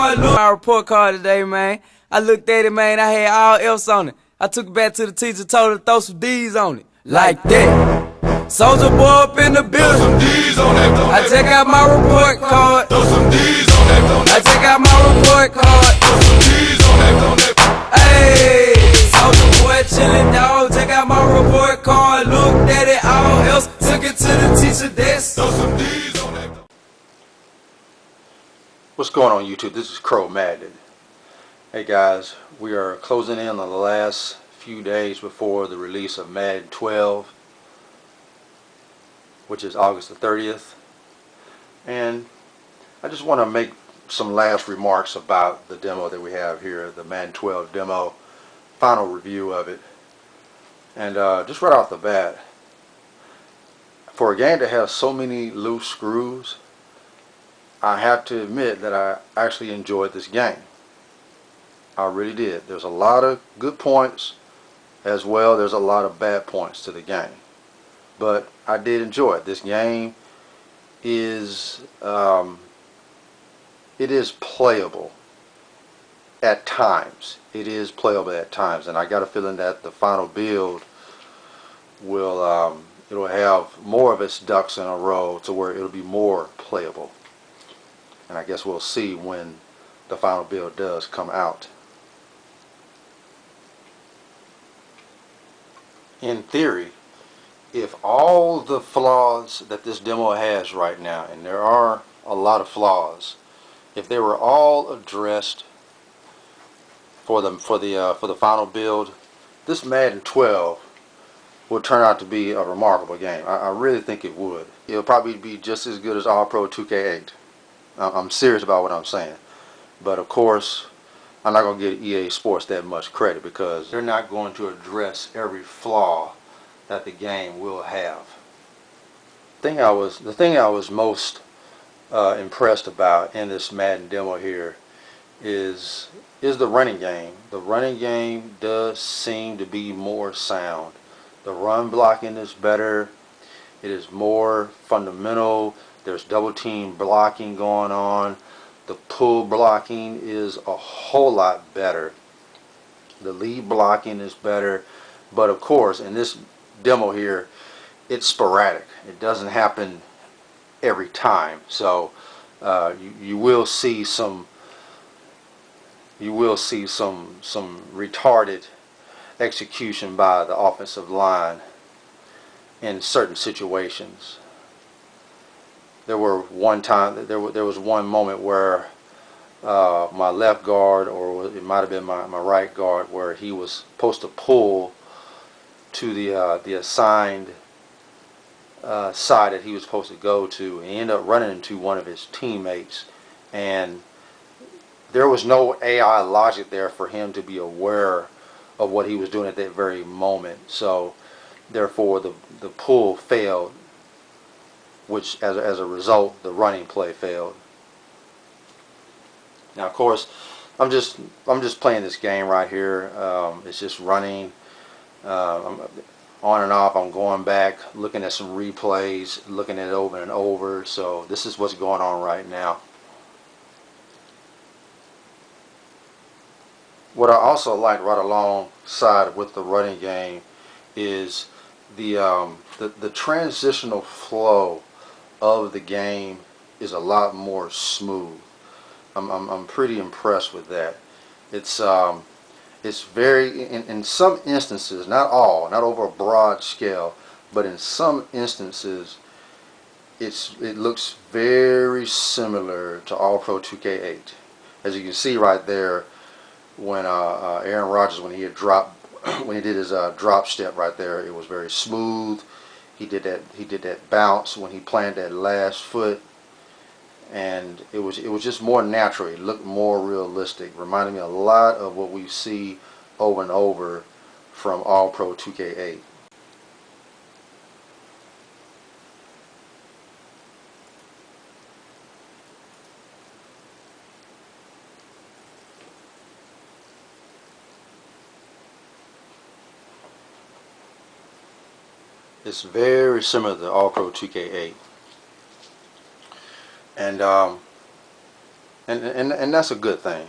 card, look. My report card today, man. I looked at it, man. I had all else on it. I took it back to the teacher, told her to throw some D's on it. Like that. Soldier boy up in the building. Throw some D's on that. I check out my report card. Throw some D's on that. I check out my report card. Throw some D's on that. Hey, soldier boy chillin', dog. Check out my report card. Looked at it, all else. Took it to the teacher desk. Throw some D's on that. What's going on, YouTube? This is Madden. Hey guys, we are closing in on the last few days before the release of Madden 12, which is August the 30th. And I just want to make some last remarks about the demo that we have here, the Madden 12 demo, final review of it. And just right off the bat, for a game that has so many loose screws, I have to admit that I actually enjoyed this game. I really did. There's a lot of good points as well. There's a lot of bad points to the game, but I did enjoy it. This game is it is playable at times. It is playable at times, and I got a feeling that the final build will it'll have more of its ducks in a row to where it'll be more playable. And I guess we'll see when the final build does come out. In theory, if all the flaws that this demo has right now, and there are a lot of flaws, if they were all addressed for the final build, this Madden 12 would turn out to be a remarkable game. I really think it would. It'll probably be just as good as All-Pro 2K8. I'm serious about what I'm saying. But of course, I'm not going to give EA Sports that much credit because they're not going to address every flaw that the game will have. The thing I was most impressed about in this Madden demo here is the running game. The running game does seem to be more sound. The run blocking is better. It is more fundamental. There's double team blocking going on. The pull blocking is a whole lot better. The lead blocking is better. But of course, in this demo here, it's sporadic. It doesn't happen every time. So you will see some retarded execution by the offensive line in certain situations. There was one moment where my left guard, or it might have been my right guard, where he was supposed to pull to the assigned side that he was supposed to go to, and he ended up running into one of his teammates, and there was no AI logic there for him to be aware of what he was doing at that very moment. So therefore the pull failed, which as a result the running play failed. Now of course I'm just playing this game right here. It's just running. I'm on and off. I'm going back, looking at some replays, looking at it over and over. So this is what's going on right now. What I also like right alongside with the running game is the transitional flow of the game is a lot more smooth. I'm pretty impressed with that. It's very, in some instances, not all, not over a broad scale, but in some instances it looks very similar to All-Pro 2K8. As you can see right there, when Aaron Rodgers, when he did his drop step right there, it was very smooth. He did that bounce when he planted that last foot, and it was just more natural. It looked more realistic. Reminded me a lot of what we see over and over from All-Pro 2K8. It's very similar to All-Pro 2K8. And And that's a good thing.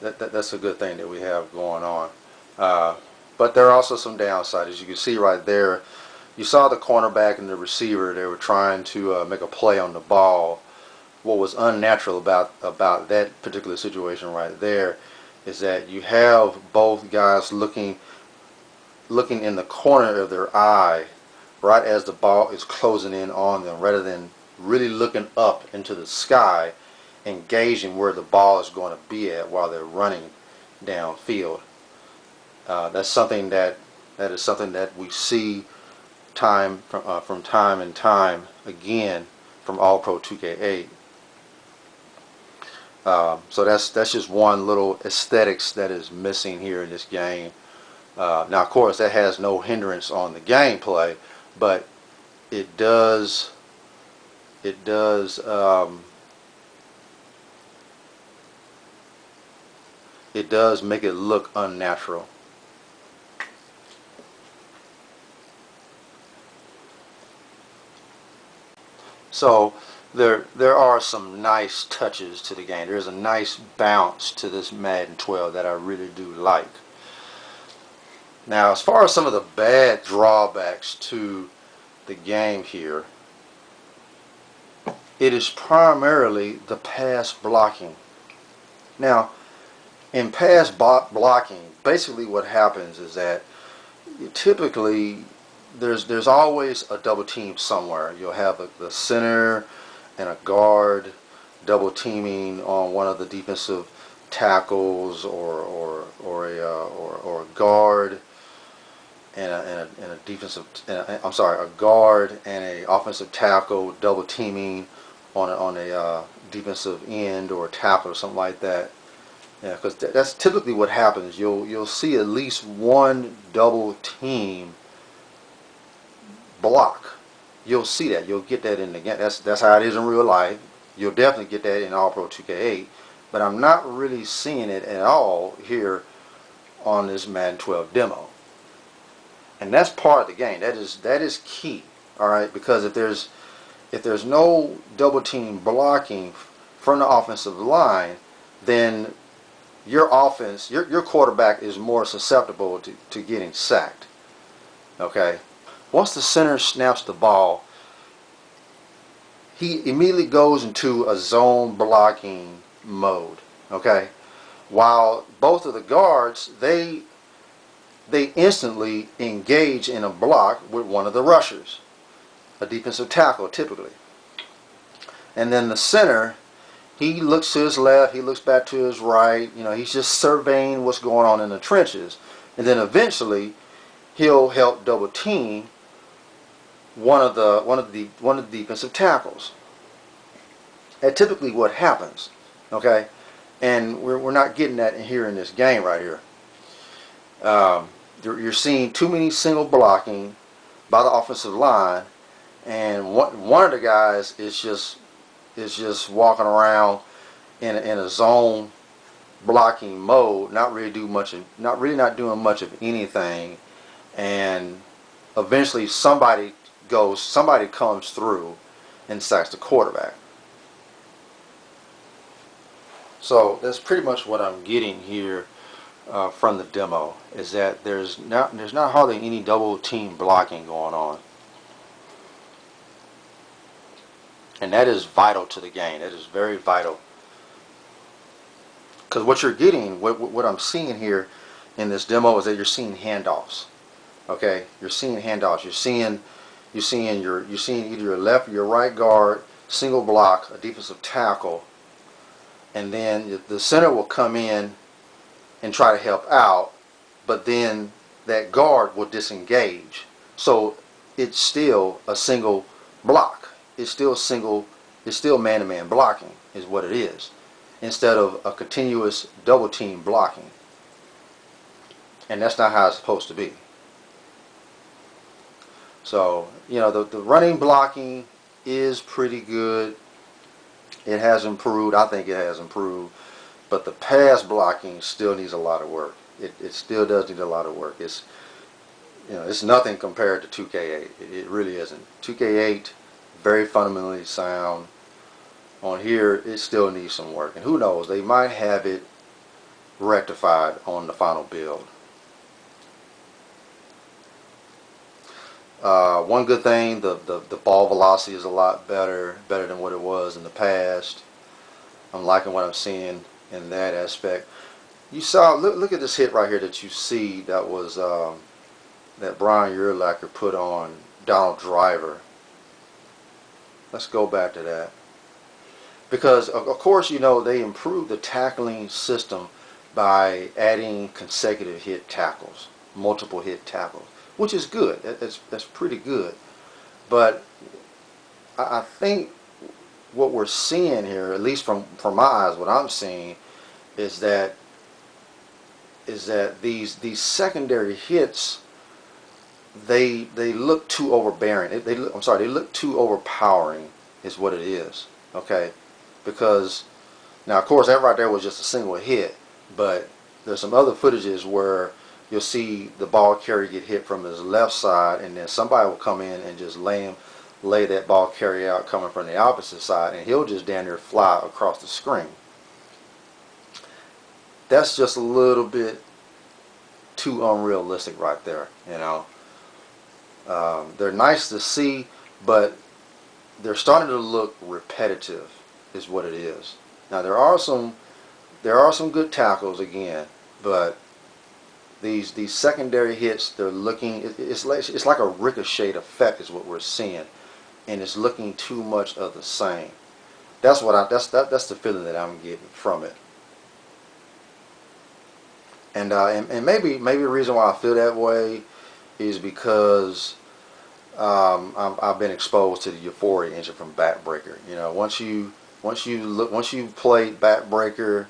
That's a good thing that we have going on. But there are also some downsides. As you can see right there, you saw the cornerback and the receiver. They were trying to make a play on the ball. What was unnatural about that particular situation right there is that you have both guys looking in the corner of their eye right as the ball is closing in on them, rather than really looking up into the sky, engaging where the ball is going to be at while they're running downfield. That's something that is something that we see from time and time again from All Pro 2K8. So that's just one little aesthetics that is missing here in this game. Now, of course, that has no hindrance on the gameplay, but it does make it look unnatural. So there are some nice touches to the game. There's a nice bounce to this Madden 12 that I really do like. Now, as far as some of the bad drawbacks to the game here, it is primarily the pass blocking. Now, in pass blocking, basically what happens is that typically there's always a double team somewhere. You'll have the center and a guard double teaming on one of the defensive tackles, or a guard and a defensive. I'm sorry, a guard and a offensive tackle double teaming on a defensive end or tackle or something like that. Yeah, because that's typically what happens. You'll see at least one double team block. You'll see that. You'll get that in the game. That's how it is in real life. You'll definitely get that in All Pro 2K8. But I'm not really seeing it at all here on this Madden 12 demo. And that's part of the game. That is key. All right, because if there's no double team blocking from the offensive line, then your offense, your quarterback is more susceptible to getting sacked. Okay? Once the center snaps the ball, he immediately goes into a zone blocking mode. Okay? While both of the guards, they instantly engage in a block with one of the rushers, a defensive tackle typically. And then the center, he looks to his left, he looks back to his right, he's just surveying what's going on in the trenches. And then eventually he'll help double team one of the defensive tackles. That's typically what happens. Okay? And we're not getting that here in this game right here. You're seeing too many single blocking by the offensive line, and one of the guys is just walking around in a zone blocking mode, not really not doing much of anything, and eventually somebody comes through and sacks the quarterback. So that's pretty much what I'm getting here from the demo, is that there's not hardly any double team blocking going on. And that is vital to the game. That is very vital. Because what you're getting, what I'm seeing here in this demo is that you're seeing handoffs. Okay? You're seeing handoffs. You're seeing either your left or your right guard single block a defensive tackle, and then the center will come in and try to help out, but then that guard will disengage. So it's still a single block. It's still man-to-man blocking is what it is, instead of a continuous double team blocking. And that's not how it's supposed to be. So, the running blocking is pretty good. It has improved. I think it has improved. But the pass blocking still needs a lot of work. It still does need a lot of work. It's nothing compared to 2K8. It really isn't. 2K8, very fundamentally sound. On here, it still needs some work, and who knows, they might have it rectified on the final build. One good thing, the ball velocity is a lot better than what it was in the past. I'm liking what I'm seeing in that aspect. You saw, look at this hit right here that you see, that was that Brian Urlacher put on Donald Driver. Let's go back to that. Because, of course, you know, they improved the tackling system by adding consecutive hit tackles, multiple hit tackles, which is good. That's pretty good. But I think what we're seeing here, at least from my eyes, what I'm seeing is that these secondary hits, they look too overbearing. They look too overpowering, is what it is. Okay. Because now, of course, that right there was just a single hit, but there's some other footages where you'll see the ball carrier get hit from his left side, and then somebody will come in and just lay that ball carrier out coming from the opposite side, and he'll just damn near fly across the screen. That's just a little bit too unrealistic right there, you know. They're nice to see, but they're starting to look repetitive, is what it is. Now there are some good tackles again, but these secondary hits, they're looking, it's like a ricochet effect is what we're seeing, and it's looking too much of the same. That's the feeling that I'm getting from it. And maybe the reason why I feel that way is because I've been exposed to the Euphoria engine from Backbreaker. You know, once you've played Backbreaker,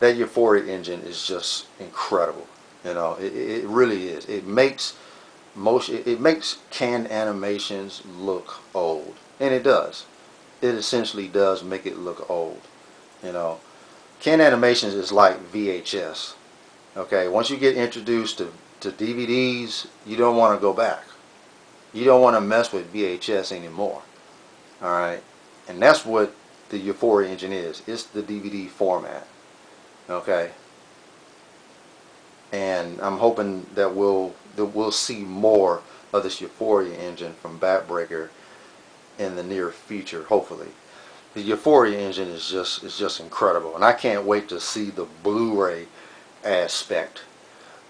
that Euphoria engine is just incredible. You know, it really is. It makes canned animations look old, and it does. It essentially does make it look old. You know, canned animations is like VHS. Okay, once you get introduced to DVDs, you don't want to go back. You don't want to mess with VHS anymore. Alright, and that's what the Euphoria engine is. It's the DVD format. Okay, and I'm hoping that we'll see more of this Euphoria engine from Backbreaker in the near future, hopefully. The Euphoria engine is just incredible, and I can't wait to see the Blu-ray aspect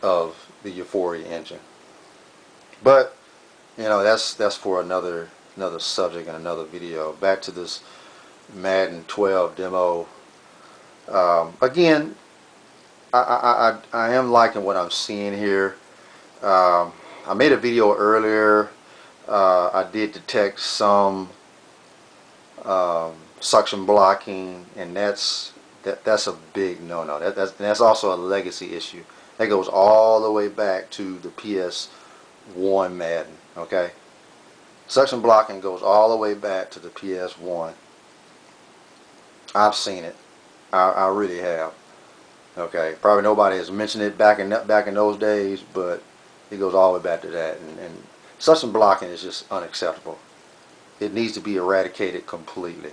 of the Euphoria engine. But you know, that's for another subject and another video. Back to this Madden 12 demo. Again, I am liking what I'm seeing here. I made a video earlier. I did detect some suction blocking, and that's a big no-no. That's also a legacy issue. That goes all the way back to the PS1 Madden. Okay, suction blocking goes all the way back to the PS1. I've seen it. I really have. Okay, probably nobody has mentioned it back in those days, but it goes all the way back to that. And suction blocking is just unacceptable. It needs to be eradicated completely.